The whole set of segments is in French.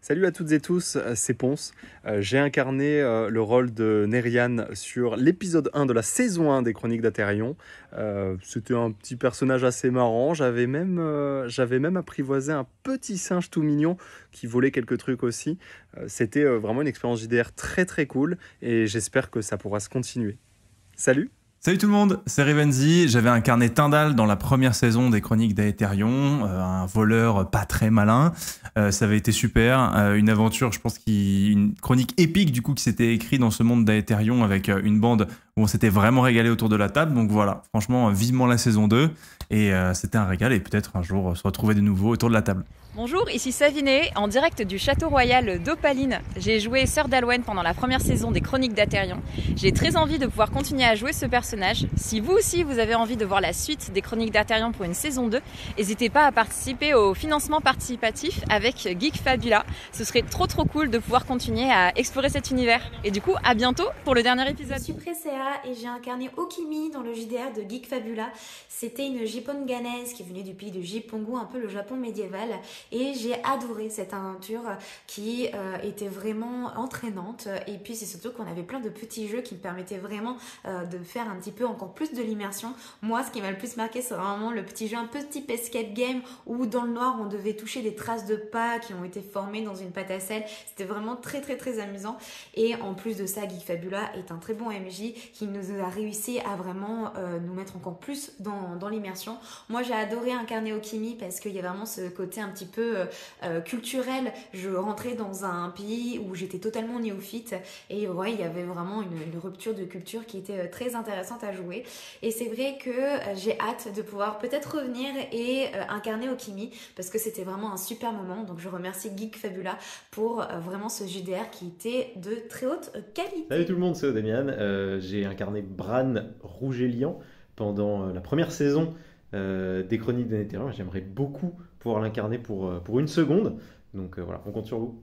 Salut à toutes et tous, c'est Ponce. J'ai incarné le rôle de Nerian sur l'épisode 1 de la saison 1 des Chroniques d'Atérion. C'était un petit personnage assez marrant. J'avais même apprivoisé un petit singe tout mignon qui volait quelques trucs aussi. C'était vraiment une expérience JDR très très cool et j'espère que ça pourra se continuer. Salut! Salut tout le monde, c'est Rivenzi. J'avais incarné Tyndall dans la première saison des Chroniques d'Aetherion, un voleur pas très malin. Ça avait été super, une aventure, je pense, une chronique épique du coup qui s'était écrite dans ce monde d'Aetherion avec une bande où on s'était vraiment régalé autour de la table. Donc voilà, franchement, vivement la saison 2 et c'était un régal et peut-être un jour se retrouver de nouveau autour de la table. Bonjour, ici Saviné, en direct du château royal d'Opaline. J'ai joué Sœur d'Alwen pendant la première saison des Chroniques d'Atérion. J'ai très envie de pouvoir continuer à jouer ce personnage. Si vous aussi vous avez envie de voir la suite des Chroniques d'Atérion pour une saison 2, n'hésitez pas à participer au financement participatif avec Geek Fabula. Ce serait trop cool de pouvoir continuer à explorer cet univers. Et du coup, à bientôt pour le dernier épisode. Je suis Presea et j'ai incarné Okimi dans le JDR de Geek Fabula. C'était une Jiponganaise qui venait du pays de Jipongu, un peu le Japon médiéval. Et j'ai adoré cette aventure qui était vraiment entraînante. Et puis c'est surtout qu'on avait plein de petits jeux qui me permettaient vraiment de faire un petit peu encore plus de l'immersion. Moi, ce qui m'a le plus marqué, c'est vraiment le petit jeu un peu type escape game où dans le noir, on devait toucher des traces de pas qui ont été formées dans une pâte à sel. C'était vraiment très amusant. Et en plus de ça, Geek Fabula est un très bon MJ qui nous a réussi à vraiment nous mettre encore plus dans l'immersion. Moi, j'ai adoré incarner Okimi parce qu'il y a vraiment ce côté un petit peu culturel. Je rentrais dans un pays où j'étais totalement néophyte et ouais, il y avait vraiment une rupture de culture qui était très intéressante à jouer. Et c'est vrai que j'ai hâte de pouvoir peut-être revenir et incarner Okimi parce que c'était vraiment un super moment. Donc je remercie Geek Fabula pour vraiment ce JDR qui était de très haute qualité. Salut tout le monde, c'est Odemian. J'ai incarné Bran Rougelian pendant la première saison des Chroniques d'Aetherion. J'aimerais beaucoup pouvoir l'incarner pour une seconde. Donc voilà, on compte sur vous.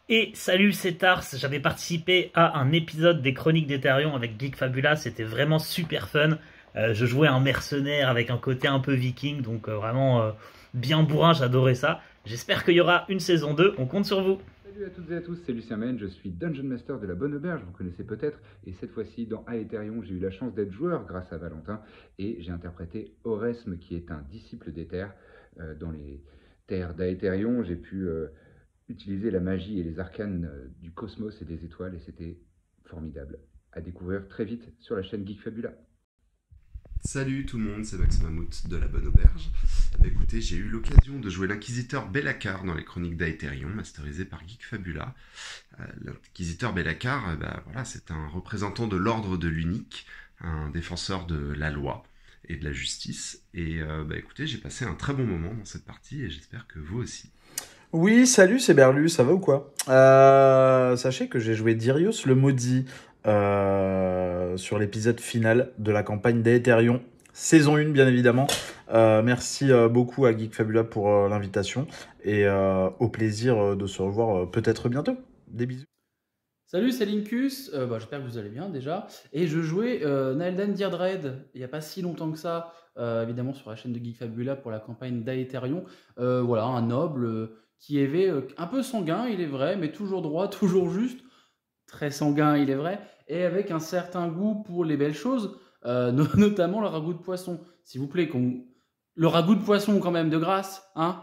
Et salut, c'est Tars. J'avais participé à un épisode des Chroniques d'Aetherion avec Geek Fabula. C'était vraiment super fun. Je jouais un mercenaire avec un côté un peu viking. Donc vraiment bien bourrin, j'adorais ça. J'espère qu'il y aura une saison 2. On compte sur vous. Salut à toutes et à tous, c'est Lucien Mène, je suis Dungeon Master de la Bonne Auberge, vous connaissez peut-être, et cette fois-ci dans Aetherion, j'ai eu la chance d'être joueur grâce à Valentin, et j'ai interprété Oresme, qui est un disciple d'Éther. Dans les terres d'Aetherion, j'ai pu utiliser la magie et les arcanes du cosmos et des étoiles, et c'était formidable. À découvrir très vite sur la chaîne Geek Fabula. Salut tout le monde, c'est Max Mammouth de la Bonne Auberge. Écoutez, j'ai eu l'occasion de jouer l'inquisiteur Bellacar dans les Chroniques d'Aetherion, masterisé par Geek Fabula. L'inquisiteur Bellacar, voilà, c'est un représentant de l'ordre de l'unique, un défenseur de la loi et de la justice. Et écoutez, j'ai passé un très bon moment dans cette partie et j'espère que vous aussi. Oui, salut, c'est Berlu, ça va ou quoi? Sachez que j'ai joué Dirius le Maudit sur l'épisode final de la campagne d'Aetherion, saison 1 bien évidemment. Merci beaucoup à Geek Fabula pour l'invitation et au plaisir de se revoir peut-être bientôt. Des bisous. Salut, c'est Linkus, j'espère que vous allez bien déjà. Et je jouais Naeldan Deirdred il n'y a pas si longtemps que ça, évidemment sur la chaîne de Geek Fabula pour la campagne d'Aetherion. Voilà, un noble qui avait un peu sanguin, il est vrai, mais toujours droit, toujours juste. Très sanguin, il est vrai, et avec un certain goût pour les belles choses, notamment le ragoût de poisson. S'il vous plaît, le ragoût de poisson quand même, de grâce, hein.